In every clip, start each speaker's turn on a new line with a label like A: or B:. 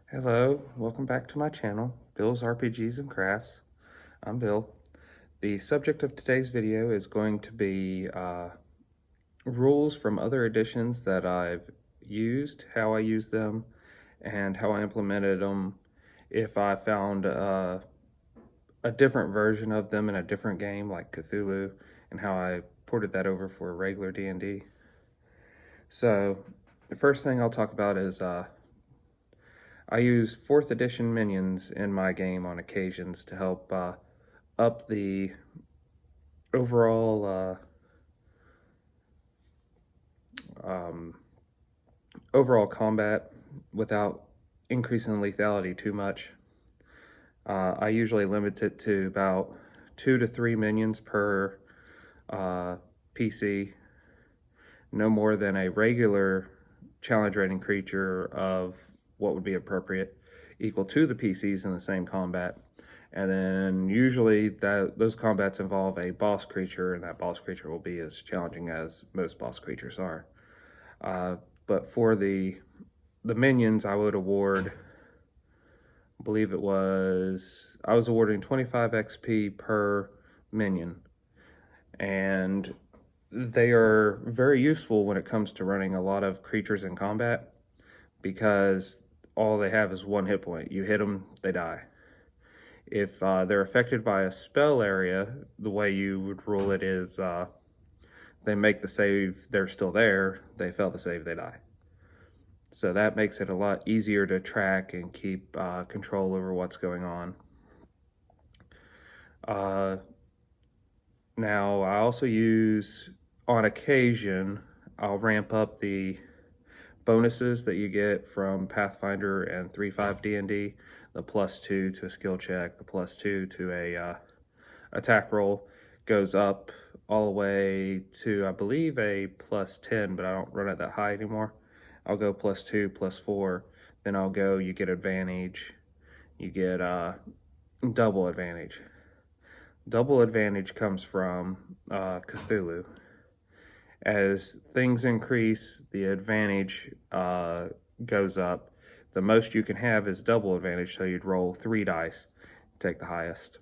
A: Hello, welcome back to my channel, Bill's RPGs and Crafts. I'm Bill. The subject of today's video is going to be rules from other editions that I've used, how I use them, and how I implemented them if I found a different version of them in a different game like Cthulhu, and how I ported that over for regular D&D. So the first thing I'll talk about is I use 4th edition minions in my game on occasions to help up the overall overall combat without increasing lethality too much. I usually limit it to about 2 to 3 minions per PC, no more than a regular challenge rating creature of what would be appropriate, equal to the PCs in the same combat. And then usually those combats involve a boss creature, and that boss creature will be as challenging as most boss creatures are. But for the minions, I would award, I believe I was awarding 25 XP per minion. And they are very useful when it comes to running a lot of creatures in combat, because all they have is 1 hit point. You hit them, they die. If they're affected by a spell area, the way you would rule it is they make the save, they're still there, they fail the save, they die. So that makes it a lot easier to track and keep control over what's going on. Now, I also use, on occasion, I'll ramp up the bonuses that you get from Pathfinder and 3.5 D&D, the +2 to a skill check, the +2 to a attack roll, goes up all the way to, I believe, a +10, but I don't run it that high anymore. I'll go +2, +4, then I'll go, you get advantage, you get double advantage. Double advantage comes from Cthulhu. As things increase, the advantage goes up. The most you can have is double advantage, so you'd roll 3 dice, take the highest.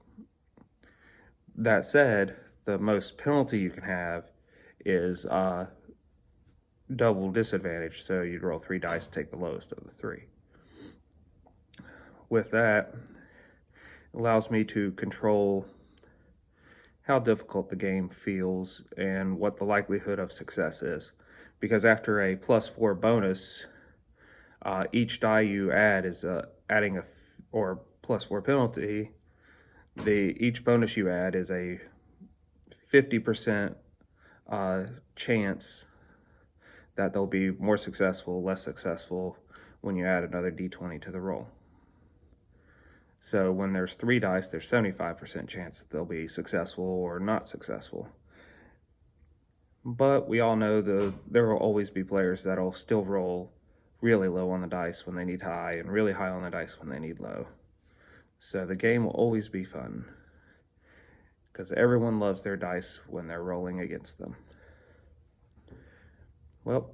A: That said, the most penalty you can have is double disadvantage, so you'd roll 3 dice, take the lowest of the 3. With that, it allows me to control how difficult the game feels and what the likelihood of success is. Because after a +4 bonus, each die you add is adding or +4 penalty. Each bonus you add is a 50% chance that they'll be more successful, less successful when you add another d20 to the roll. So when there's 3 dice, there's 75% chance that they'll be successful or not successful. But we all know there will always be players that'll still roll really low on the dice when they need high, and really high on the dice when they need low. So the game will always be fun, because everyone loves their dice when they're rolling against them. Well,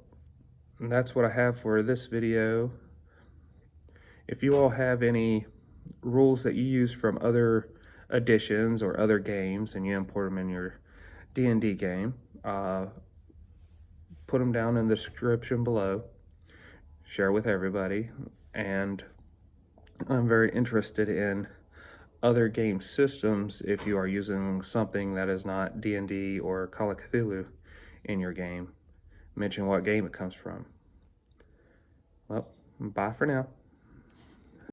A: that's what I have for this video. If you all have any rules that you use from other editions or other games and you import them in your D&D game, put them down in the description below, share with everybody. And I'm very interested in other game systems if you are using something that is not D&D or Call of Cthulhu in your game. Mention what game it comes from. Well, bye for now.